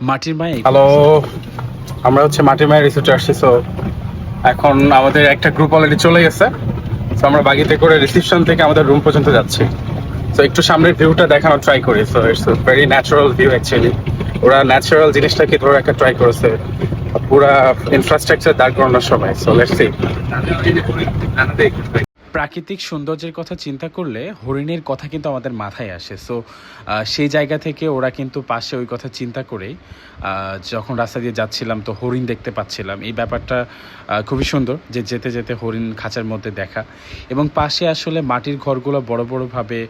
মাটির মায়া। হ্যালো, আমরা হচ্ছে মাটির মায়া রিসোর্টে আসছি। সো এখন আমাদের একটা গ্রুপ অলরেডি চলে গেছে। সো আমরা বাগিতে করে রিসেপশন থেকে আমাদের রুম পর্যন্ত যাচ্ছি। সো একটু সামনের ভিউটা দেখানোর ট্রাই করি। So it's very natural view actually. ওরা ন্যাচারাল জিনিসটাকে ধরে একটা ট্রাই করেছে, পুরা ইনফ্রাস্ট্রাকচার দাঁড় করানোর সময়। So let's see. প্রাকৃতিক সৌন্দর্যের কথা চিন্তা করলে হরিণের কথা কিন্তু আমাদের মাথায় আসে। সো সেই জায়গা থেকে ওরা কিন্তু পাশে ওই কথা চিন্তা করেই যখন রাস্তা দিয়ে যাচ্ছিলাম তো হরিণ দেখতে পাচ্ছিলাম। এই ব্যাপারটা খুবই সুন্দর যে যেতে যেতে হরিণ খাঁচার মধ্যে দেখা, এবং পাশে আসলে মাটির ঘরগুলো বড় বড়োভাবে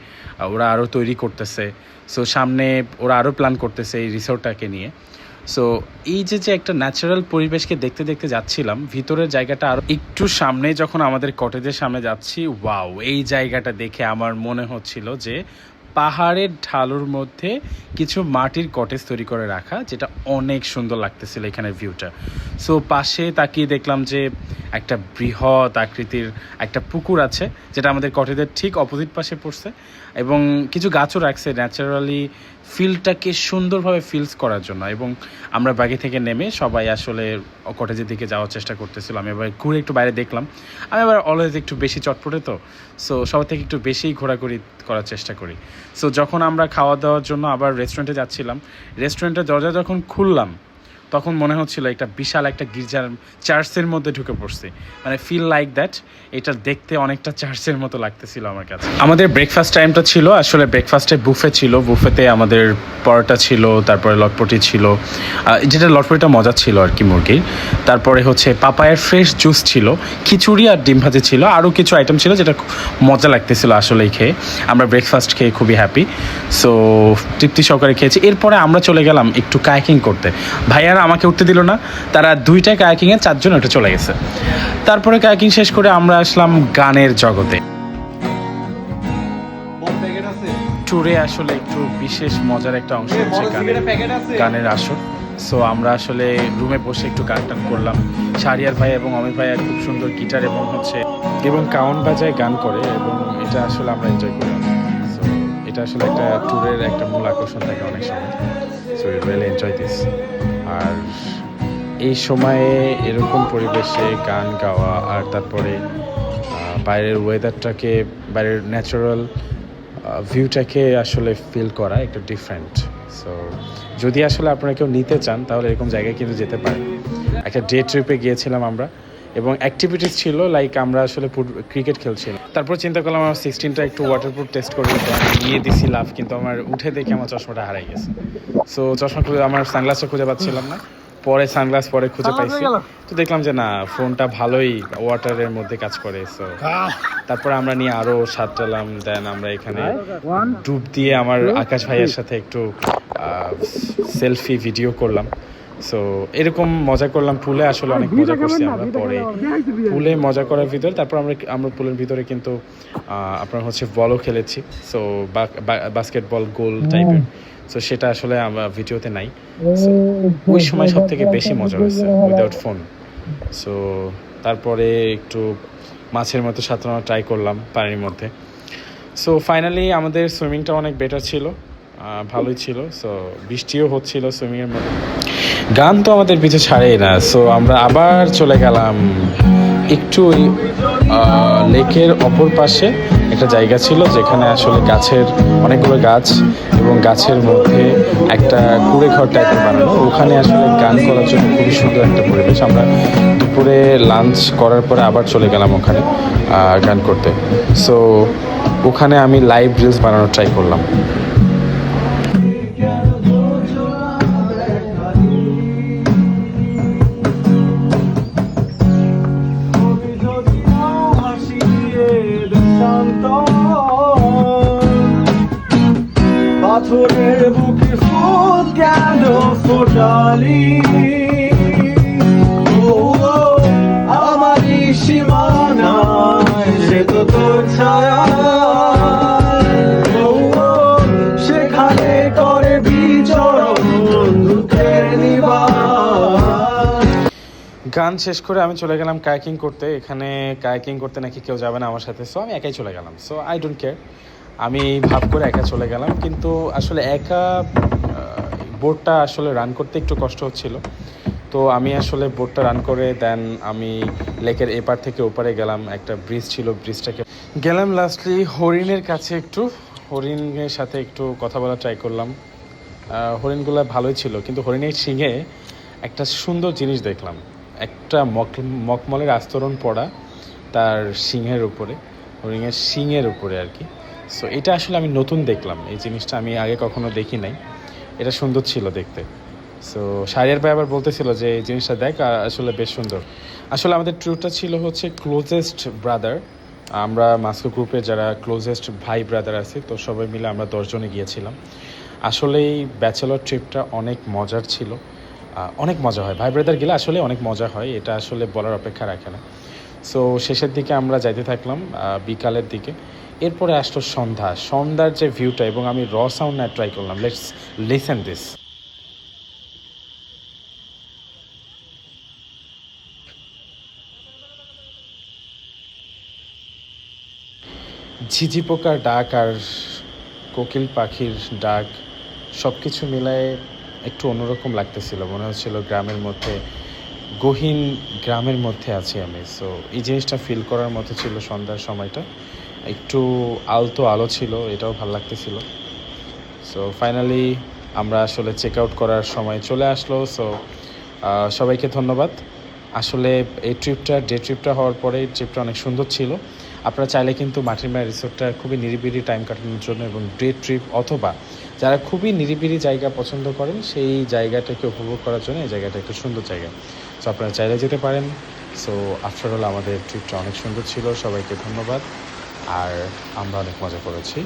ওরা আরও তৈরি করতেছে। সো সামনে ওরা আরও প্ল্যান করতেছে এই রিসোর্টটাকে নিয়ে। সো এই যে একটা ন্যাচারাল পরিবেশকে দেখতে দেখতে যাচ্ছিলাম, ভিতরের জায়গাটা আরও একটু সামনে যখন আমাদের কটেজের সামনে যাচ্ছি, ওয়াও, এই জায়গাটা দেখে আমার মনে হচ্ছিল যে পাহাড়ের ঢালুর মধ্যে কিছু মাটির কটেজ তৈরি করে রাখা, যেটা অনেক সুন্দর লাগতেছিল এখানের ভিউটা। সো পাশে তাকিয়ে দেখলাম যে একটা বৃহৎ আকৃতির একটা পুকুর আছে, যেটা আমাদের কটেজের ঠিক অপোজিট পাশে পড়ছে, এবং কিছু গাছও রাখছে ন্যাচারালি ফিলটাকে সুন্দরভাবে ফিলস করার জন্য। এবং আমরা বাগি থেকে নেমে সবাই আসলে কটেজের দিকে যাওয়ার চেষ্টা করতেছিল। আমি এবার ঘুরে একটু বাইরে দেখলাম। আমি আবার অলওয়েজ একটু বেশি চটপটে, তো সো সবার থেকে একটু বেশিই ঘোরাঘুরি করার চেষ্টা করি। সো যখন আমরা খাওয়া দাওয়ার জন্য আবার রেস্টুরেন্টে যাচ্ছিলাম, রেস্টুরেন্টের দরজা যখন খুললাম তখন মনে হচ্ছিল একটা বিশাল একটা গির্জার চার্চের মধ্যে ঢুকে পড়ছি। মানে ফিল লাইক দ্যাট, এটা দেখতে অনেকটা চার্চের মতো লাগতেছিল আমার কাছে। আমাদের ব্রেকফাস্ট টাইমটা ছিল আসলে, ব্রেকফাস্টে বুফে ছিল। বুফেতে আমাদের পরোটা ছিল, তারপরে লটপটি ছিল, যেটা লটপটিটা মজা ছিল আর কি, মুরগির। তারপরে হচ্ছে পাপায়ের ফ্রেশ জুস ছিল, খিচুড়ি আর ডিম ভাজি ছিল, আরও কিছু আইটেম ছিল যেটা মজা লাগতেছিল আসলেই খেয়ে। আমরা ব্রেকফাস্ট খেয়ে খুবই হ্যাপি। সো তৃপ্তি সহকারে খেয়েছি। এরপরে আমরা চলে গেলাম একটু কায়াকিং করতে। ভাইয়ারা আমাকে উঠতে দিল না, তারা দুইটা কায়াকিংয়ে 4 জন উঠে চলে গেছে। তারপরে কায়াকিং শেষ করে আমরা আসলাম গানের জগতে। ট্যুরে আসলে একটু বিশেষ মজার একটা অংশ হচ্ছে গানের আসর। সো আমরা আসলে রুমে বসে একটু গান টান করলাম। শাহরিয়ার ভাই এবং অমিত ভাইয়া খুব সুন্দর গিটার এবং কাউন বাজায় গান করে, এবং এটা আসলে আমরা এনজয় করি অনেক। সো এটা আসলে একটা ট্যুরের একটা মূল আকর্ষণ থাকে অনেক সময়। So you really enjoy this. আর এই সময়ে এরকম পরিবেশে গান গাওয়া, আর তারপরে বাইরের ওয়েদারটাকে, বাইরের ন্যাচারাল ভিউটাকে আসলে ফিল করা একটা ডিফারেন্ট। সো যদি আসলে আপনারা কেউ নিতে চান তাহলে এরকম জায়গায় কিন্তু যেতে পারেন। একটা ডে ট্রিপে গিয়েছিলাম আমরা, এবং অ্যাক্টিভিটিস ছিল লাইক আমরা আসলে ক্রিকেট খেলছিলাম। তারপর চিন্তা করলাম আমার 16টা একটু ওয়াটারপ্রুফ টেস্ট করবো, তো আমি নিয়ে দিছি লাভ, কিন্তু আমার উঠে দেখে আমার চশমাটা হারাই গেছে। সো চশমা খুঁজে, আমার সানগ্লাসটা খুঁজে পাচ্ছিলাম না। পরে সানগ্লাস পরে খুঁজে পাইছি, তো দেখলাম যে না, ফোনটা ভালোই ওয়াটারের মধ্যে কাজ করে। সো তারপর আমরা নিয়ে আরও সাঁতরালাম। দেন আমরা এখানে ডুব দিয়ে আমার আকাশ ভাইয়ের সাথে একটু সেলফি ভিডিও করলাম। সো এরকম মজা করলাম পুলে, আসলে অনেক মজা করছি আমরা। পরে পুলে মজা করার ভিতরে তারপর আমরা পুলের ভিতরে কিন্তু আপনার হচ্ছে বলও খেলেছি। সো বাস্কেটবল গোল টাইপের। সো সেটা আসলে আমরা ভিডিওতে নাই। সো ওই সময় সব থেকে বেশি মজা হয়েছে উইদাউট ফোন। সো তারপরে একটু মাছের মতো সাঁতরানো ট্রাই করলাম পানির মধ্যে। সো ফাইনালি আমাদের সুইমিংটা অনেক বেটার ছিল, ভালোই ছিল। সো বৃষ্টিও হচ্ছিল সুইমিংয়ের মধ্যে। গান তো আমাদের পিছু ছাড়েই না। সো আমরা আবার চলে গেলাম একটু ওই লেকের অপর পাশে একটা জায়গা ছিল, যেখানে আসলে গাছের অনেকগুলো গাছ, এবং গাছের মধ্যে একটা কুড়ে ঘর টাইপের বানানো। ওখানে আসলে গান করার জন্য খুবই সুন্দর একটা পরিবেশ। আমরা দুপুরে লাঞ্চ করার পরে আবার চলে গেলাম ওখানে গান করতে। সো ওখানে আমি লাইভ রিলস বানানোর ট্রাই করলাম। পাথরের বুকে ফুল গেল ফোটালি, আমারই সীমানায় সে তো তোর ছায়া, সেখানে করে বিচরণ দুঃখের নিবাস। গান শেষ করে আমি চলে গেলাম কায়াকিং করতে। এখানে কায়াকিং করতে নাকি কেউ যাবে না আমার সাথে, সো আমি একাই চলে গেলাম। সো আই ডোন্ট কেয়ার, আমি ভাব করে একা চলে গেলাম। কিন্তু আসলে একা বোটটা আসলে রান করতে একটু কষ্ট হচ্ছিল। তো আমি আসলে বোটটা রান করে দেন আমি লেকের এপার থেকে ওপারে গেলাম। একটা ব্রিজ ছিল, ব্রিজটাকে গেলাম। লাস্টলি হরিণের কাছে একটু, হরিণের সাথে একটু কথা বলা ট্রাই করলাম। হরিণগুলো ভালোই ছিল, কিন্তু হরিণের শিঙে একটা সুন্দর জিনিস দেখলাম, একটা মখমলের আস্তরণ পড়া তার শিঙের উপরে, হরিণের শিঙের উপরে আর কি। সো এটা আসলে আমি নতুন দেখলাম, এই জিনিসটা আমি আগে কখনো দেখি নাই। এটা সুন্দর ছিল দেখতে। সো শাহরিয়ার ভাই আবার বলতেছিল যে এই জিনিসটা দেখ, আসলে বেশ সুন্দর। আসলে আমাদের ট্যুরটা ছিল হচ্ছে ক্লোজেস্ট ব্রাদার, আমরা মাস্কো গ্রুপে যারা ক্লোজেস্ট ভাই ব্রাদার আছি, তো সবাই মিলে আমরা 10 জনে গিয়েছিলাম। আসলে এই ব্যাচেলর ট্রিপটা অনেক মজার ছিল, অনেক মজা হয় ভাই ব্রাদার গেলে, আসলে অনেক মজা হয়, এটা আসলে বলার অপেক্ষা রাখে না। সো শেষের দিকে আমরা যাইতে থাকলাম বিকালের দিকে। এরপরে আসলো সন্ধ্যার যে ভিউটা, এবং আমি র সাউন্ড না ট্রাই করলাম। Let's listen this. ঝিঝি পোকার ডাক আর কোকিল পাখির ডাক সব কিছু মিলায়ে একটু অন্যরকম লাগতেছিল, মনে হচ্ছিল গ্রামের মধ্যে, গহীন গ্রামের মধ্যে আছি আমি। সো এই জিনিসটা ফিল করার মতো ছিল। সন্ধ্যার সময়টা একটু আলতো আলো ছিল, এটাও ভালো লাগতেছিল। সো ফাইনালি আমরা আসলে চেক আউট করার সময় চলে আসলো। সো সবাইকে ধন্যবাদ। আসলে এই ট্রিপটা, ডে ট্রিপটা হওয়ার পরে এই ট্রিপটা অনেক সুন্দর ছিল। আপনারা চাইলে কিন্তু মাটির মায়ের রিসোর্টটা খুবই নিরিবিলি টাইম কাটানোর জন্য, এবং ডে ট্রিপ অথবা যারা খুবই নিরিবিলি জায়গা পছন্দ করেন সেই জায়গাটাকে উপভোগ করার জন্য এই জায়গাটা একটু সুন্দর জায়গা। সো আপনারা চাইলে যেতে পারেন। সো আফটার অল আমাদের ট্রিপটা অনেক সুন্দর ছিল। সবাইকে ধন্যবাদ, আর আমরা অনেক মজা করেছি।